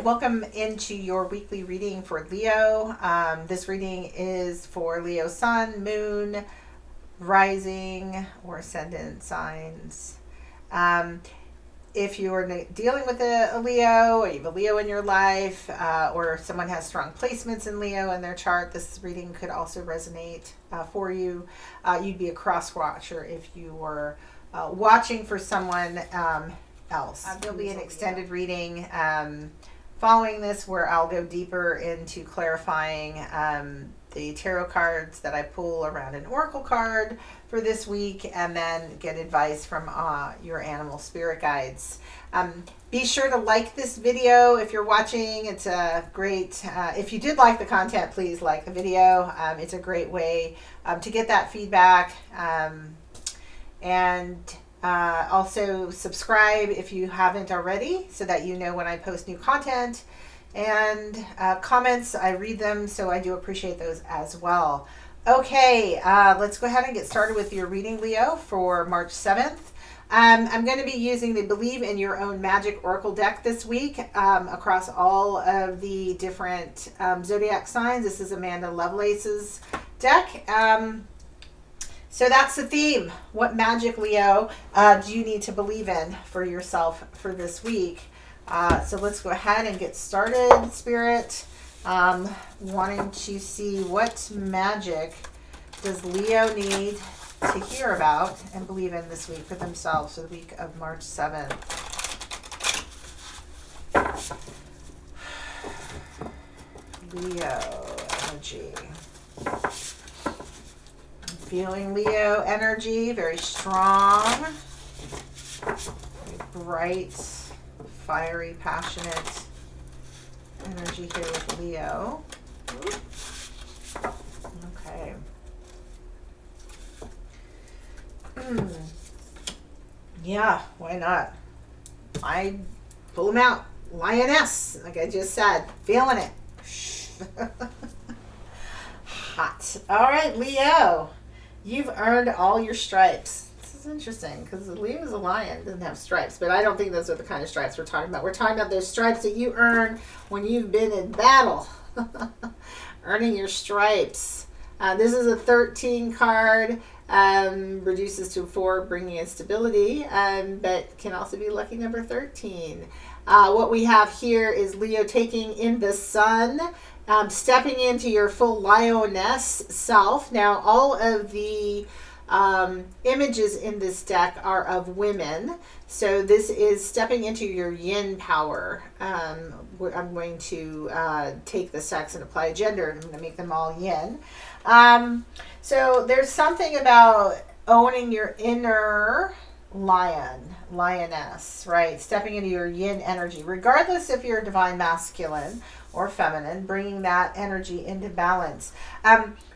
welcome into your weekly reading for Leo. This reading is for Leo Sun, Moon, Rising, or Ascendant signs. If you are dealing with a Leo, or you have a Leo in your life, or someone has strong placements in Leo in their chart, this reading could also resonate for you. You'd be a cross watcher if you were watching for someone else. There'll be an extended reading following this where I'll go deeper into clarifying the tarot cards that I pull around an oracle card for this week, and then get advice from your animal spirit guides. Be sure to like this video if you're watching. It's a great, if you did like the content, please like the video. It's a great way to get that feedback. And also subscribe if you haven't already, so that you know when I post new content. And comments, I read them, so I do appreciate those as well. Okay, let's go ahead and get started with your reading, Leo, for March 7th. I'm going to be using the Believe in Your Own Magic Oracle deck this week across all of the different Zodiac signs. This is Amanda Lovelace's deck. So that's the theme. What magic, Leo, do you need to believe in for yourself for this week? So let's go ahead and get started, Spirit. Wanting to see what magic does Leo need to hear about and believe in this week for themselves for the week of March 7th. Leo energy. Feeling Leo energy, very strong, very bright, fiery, passionate energy here with Leo. Okay. Yeah, why not? I pull them out. Lioness, like I just said, feeling it. Hot. All right, Leo. You've earned all your stripes. This is interesting because Leo is a lion, doesn't have stripes, but I don't think those are the kind of stripes we're talking about. We're talking about those stripes that you earn when you've been in battle. Earning your stripes. This is a 13 card, reduces to 4, bringing in stability, but can also be lucky number 13. What we have here is Leo taking in the sun, stepping into your full lioness self. Now, all of the images in this deck are of women. So this is stepping into your yin power. I'm going to take the sex and apply gender. I'm going to make them all yin. So there's something about owning your inner lioness, right? Stepping into your yin energy, regardless if you're divine masculine or feminine, bringing that energy into balance.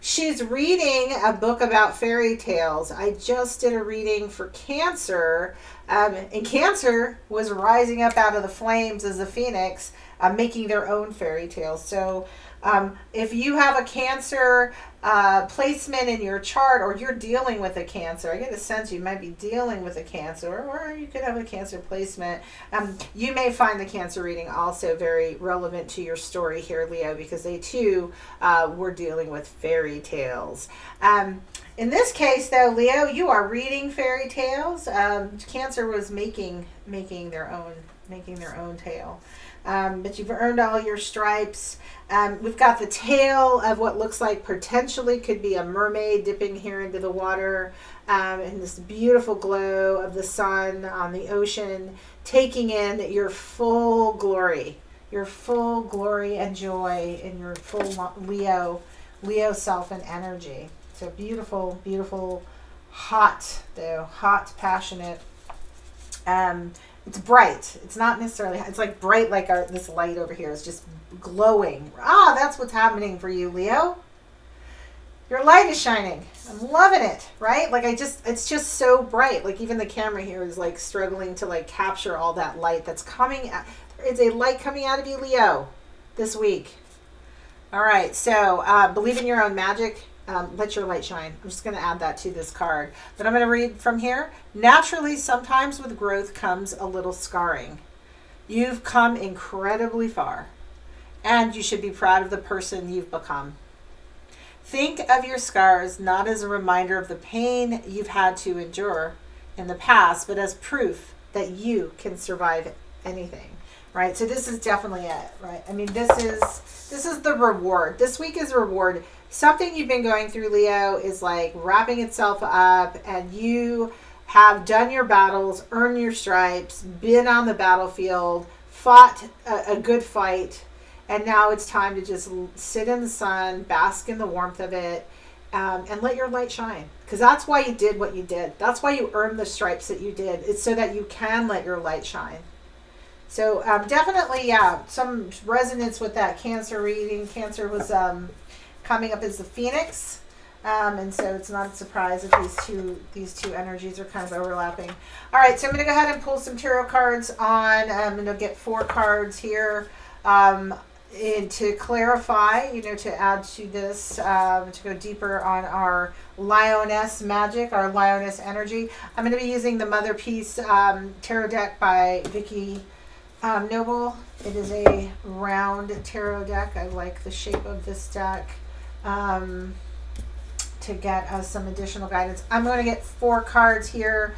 She's reading a book about fairy tales. I just did a reading for Cancer, and Cancer was rising up out of the flames as a phoenix, making their own fairy tales. So if you have a Cancer placement in your chart, or you're dealing with a Cancer, I get a sense you might be dealing with a Cancer, or you could have a Cancer placement. You may find the Cancer reading also very relevant to your story here, Leo, because they too were dealing with fairy tales. In this case, though, Leo, you are reading fairy tales. Cancer was making their own tale. But you've earned all your stripes. We've got the tail of what looks like potentially could be a mermaid dipping here into the water, and this beautiful glow of the sun on the ocean, taking in your full glory and joy in your full Leo self and energy. So beautiful, beautiful, hot, passionate. It's bright. It's not necessarily, it's like bright, like this light over here is just glowing. That's what's happening for you, Leo. Your light is shining. I'm loving it, right? Like it's just so bright. Like even the camera here is like struggling to like capture all that light that's coming. It's a light coming out of you, Leo, this week. All right. So believe in your own magic. Let your light shine. I'm just going to add that to this card. But I'm going to read from here. Naturally, sometimes with growth comes a little scarring. You've come incredibly far, and you should be proud of the person you've become. Think of your scars not as a reminder of the pain you've had to endure in the past, but as proof that you can survive anything. Right? So this is definitely it, right? I mean, this is the reward. This week is reward. Something you've been going through, Leo, is like wrapping itself up, and you have done your battles, earned your stripes, been on the battlefield, fought a good fight, and now it's time to just sit in the sun, bask in the warmth of it, and let your light shine. Because that's why you did what you did. That's why you earned the stripes that you did. It's so that you can let your light shine. So definitely, yeah, some resonance with that Cancer reading. Cancer was coming up as the Phoenix. And so it's not a surprise that these two energies are kind of overlapping. All right, so I'm going to go ahead and pull some tarot cards on. I'm going to get 4 cards here. And to clarify, to add to this, to go deeper on our Lioness magic, our Lioness energy, I'm going to be using the Mother Peace tarot deck by Vicki Noble. It is a round tarot deck. I like the shape of this deck to get us some additional guidance. I'm going to get 4 cards here.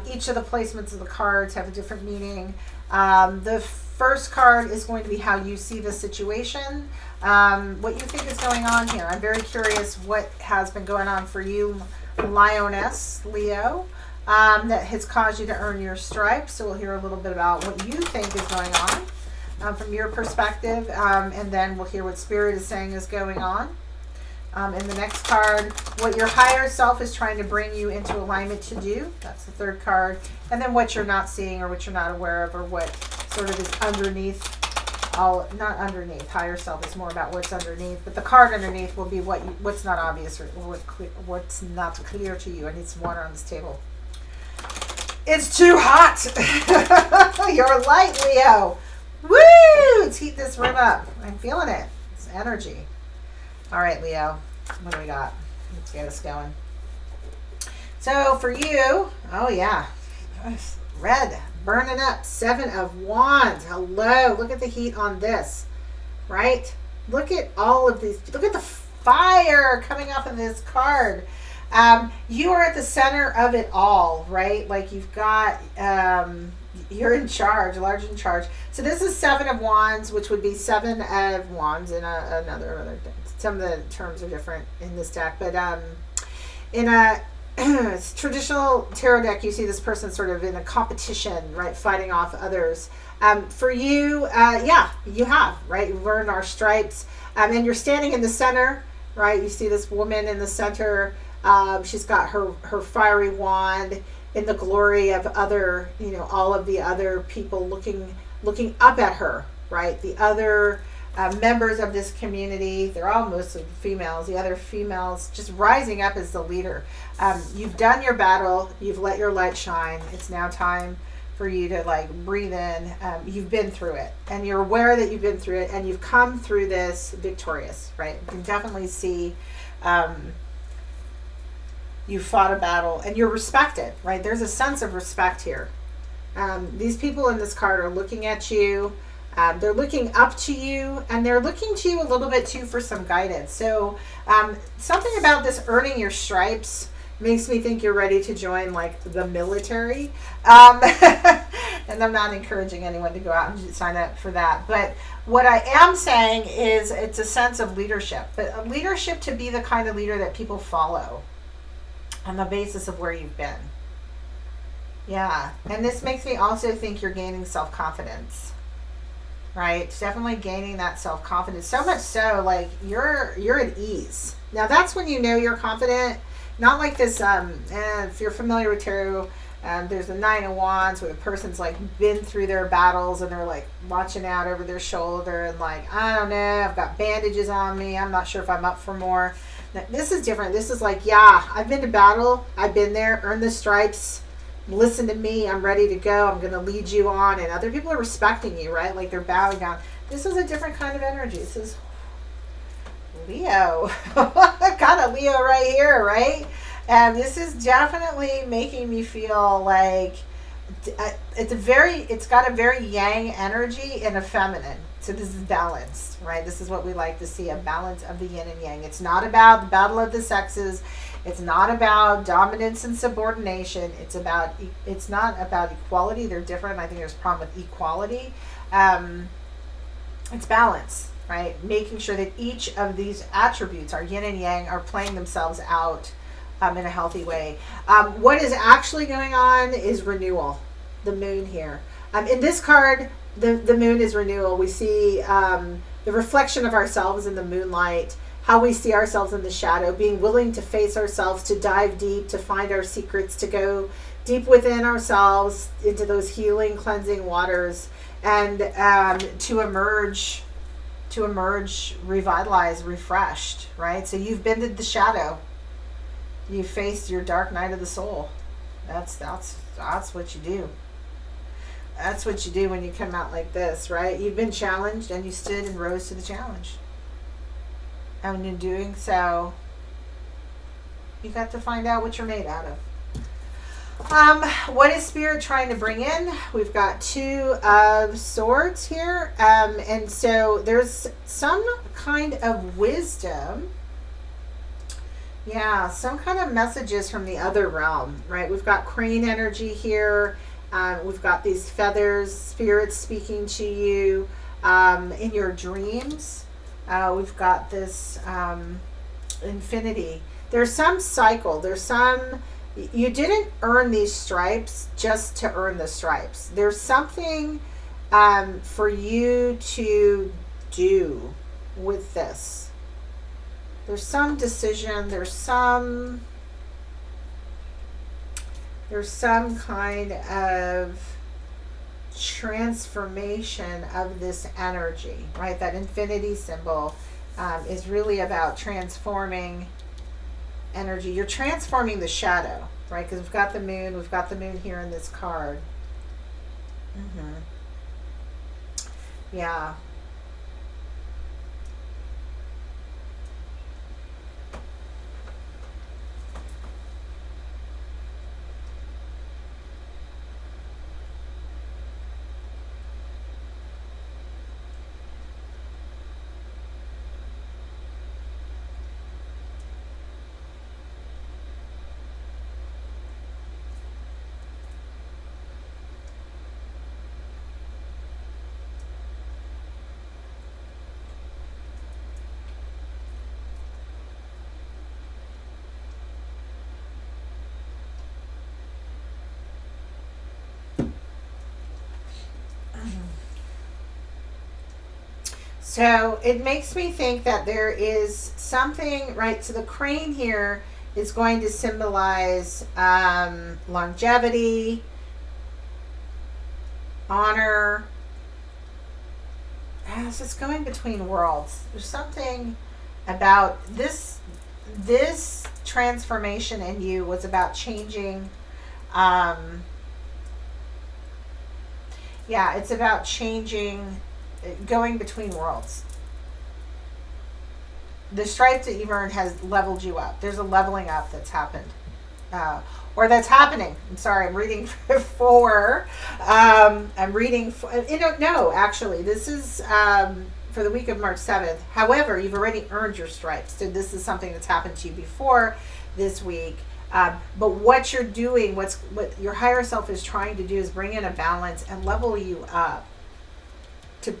Each of the placements of the cards have a different meaning. The first card is going to be how you see the situation, what you think is going on here. I'm very curious what has been going on for you, Lioness, Leo, that has caused you to earn your stripes. So we'll hear a little bit about what you think is going on from your perspective, and then we'll hear what Spirit is saying is going on. In the next card, what your higher self is trying to bring you into alignment to do. That's the third card. And then what you're not seeing, or what you're not aware of, or what sort of is underneath. Not underneath. Higher self is more about what's underneath. But the card underneath will be what's not obvious, or what's not clear to you. I need some water on this table. It's too hot. You're light, Leo. Woo! Let's heat this room up. I'm feeling it. It's energy. All right, Leo, what do we got? Let's get us going. So for you, oh yeah, red, burning up, 7 of Wands. Hello, look at the heat on this, right? Look at all of these, look at the fire coming off of this card. You are at the center of it all, right? Like you've got, you're in charge, large in charge. So this is 7 of Wands, which would be 7 of Wands in another thing. Some of the terms are different in this deck, but in a traditional tarot deck, you see this person sort of in a competition, right, fighting off others. For you, yeah, you have, right? You've earned our stripes, and you're standing in the center, right? You see this woman in the center. She's got her fiery wand in the glory of other, all of the other people looking up at her, right? The other members of this community, they're all mostly females, the other females just rising up as the leader. You've done your battle, you've let your light shine. It's now time for you to breathe in. You've been through it, and you're aware that you've been through it, and you've come through this victorious, right? You can definitely see you fought a battle, and you're respected, right? There's a sense of respect here. These people in this card are looking at you. They're looking up to you, and they're looking to you a little bit too for some guidance. So something about this earning your stripes makes me think you're ready to join the military. And I'm not encouraging anyone to go out and sign up for that. But what I am saying is it's a sense of leadership, but a leadership to be the kind of leader that people follow on the basis of where you've been. Yeah. And this makes me also think you're gaining self-confidence. Right, definitely gaining that self-confidence. So much so, you're at ease. Now that's when you know you're confident. Not like this. If you're familiar with tarot, there's the 9 of Wands where the person's been through their battles and they're watching out over their shoulder and I don't know. I've got bandages on me. I'm not sure if I'm up for more. Now, this is different. This is yeah, I've been to battle. I've been there. Earned the stripes. Listen to me, I'm ready to go, I'm going to lead you on, and other people are respecting you, right? They're bowing down. This is a different kind of energy. This is Leo. Got a Leo right here, right? And this is definitely making me feel it's got a very yang energy and a feminine. So this is balanced, right? This is what we like to see, a balance of the yin and yang. It's not about the battle of the sexes. It's not about dominance and subordination. It's not about equality. They're different. I think there's a problem with equality. It's balance, right? Making sure that each of these attributes, our yin and yang, are playing themselves out in a healthy way. What is actually going on is renewal. The moon here. In this card, the moon is renewal. We see the reflection of ourselves in the moonlight, how we see ourselves in the shadow, being willing to face ourselves, to dive deep, to find our secrets, to go deep within ourselves into those healing, cleansing waters, and to emerge revitalized, refreshed, right? So you've been to the shadow. You faced your dark night of the soul. That's what you do. That's what you do when you come out like this, right? You've been challenged and you stood and rose to the challenge. And in doing so, you got to find out what you're made out of. What is Spirit trying to bring in? We've got 2 of Swords here. And so there's some kind of wisdom. Yeah, some kind of messages from the other realm, right? We've got crane energy here. We've got these feathers, spirits speaking to you in your dreams. We've got this infinity. There's some cycle. You didn't earn these stripes just to earn the stripes. There's something for you to do with this. There's some decision. There's some kind of transformation of this energy, right? That infinity symbol is really about transforming energy. You're transforming the shadow, right? Because we've got the moon here in this card. Yeah. So it makes me think that there is something, right? So the crane here is going to symbolize longevity, honor. As it's going between worlds, there's something about this transformation in you was about changing. It's about changing, going between worlds. The stripes that you've earned has leveled you up. There's a leveling up that's happened. Or that's happening. I'm sorry, I'm reading for, no, actually, this is for the week of March 7th. However, you've already earned your stripes. So this is something that's happened to you before this week. But what you're doing, what your higher self is trying to do is bring in a balance and level you up to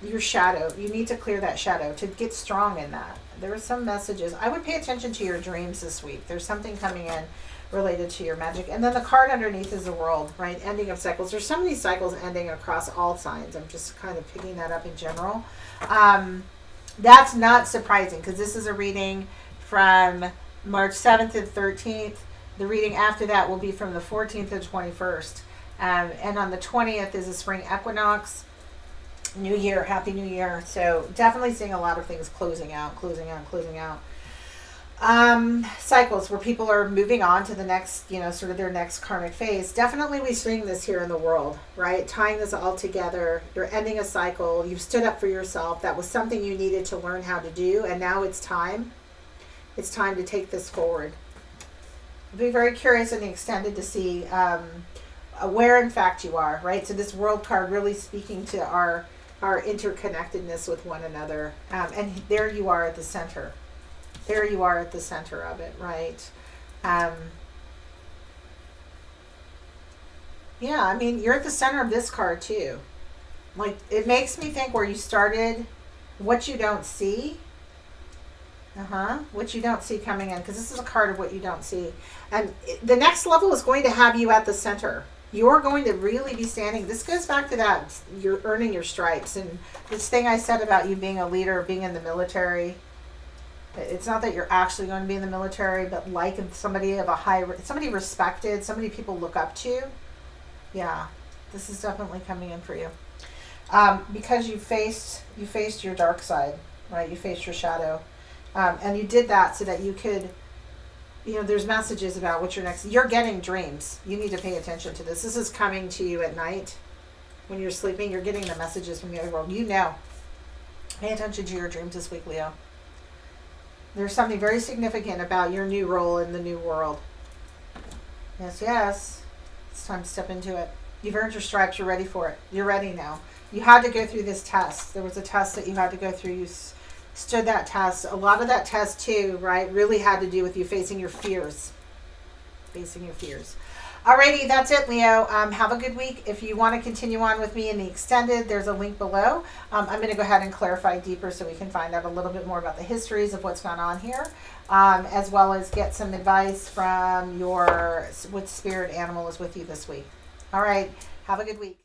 your shadow. You need to clear that shadow to get strong in that. There are some messages. I would pay attention to your dreams this week. There's something coming in related to your magic. And then the card underneath is the world, right? Ending of cycles. There's so many cycles ending across all signs. I'm just kind of picking that up in general. That's not surprising because this is a reading from March 7th to 13th. The reading after that will be from the 14th to 21st. And on the 20th is a spring equinox. New Year, Happy New Year. So definitely seeing a lot of things closing out. Cycles where people are moving on to the next, sort of their next karmic phase. Definitely we seeing this here in the world, right? Tying this all together. You're ending a cycle. You've stood up for yourself. That was something you needed to learn how to do. And now it's time. It's time to take this forward. I'll be very curious and extended to see where in fact you are, right? So this world card really speaking to our interconnectedness with one another. And there you are at the center. There you are at the center of it, right? Yeah, I mean, you're at the center of this card too. Like, it makes me think where you started, what you don't see. What you don't see coming in, because this is a card of what you don't see. And the next level is going to have you at the center. You're going to really be standing. This goes back to that, you're earning your stripes. And this thing I said about you being a leader, being in the military. It's not that you're actually going to be in the military, but like somebody of a somebody respected, somebody people look up to. Yeah, this is definitely coming in for you. Because you faced your dark side, right? You faced your shadow. And you did that so that you could, there's messages about what you're getting dreams. You need to pay attention to this. This is coming to you at night when you're sleeping. You're getting the messages from the other world. Pay attention to your dreams this week, Leo. There's something very significant about your new role in the new world. Yes. It's time to step into it. You've earned your stripes. You're ready for it. You're ready now. You had to go through this test. There was a test that you had to go through. You stood that test. A lot of that test too, right, really had to do with you facing your fears. Alrighty, that's it, Leo. Have a good week. If you want to continue on with me in the extended, there's a link below. I'm going to go ahead and clarify deeper so we can find out a little bit more about the histories of what's gone on here, as well as get some advice from what spirit animal is with you this week. All right, have a good week.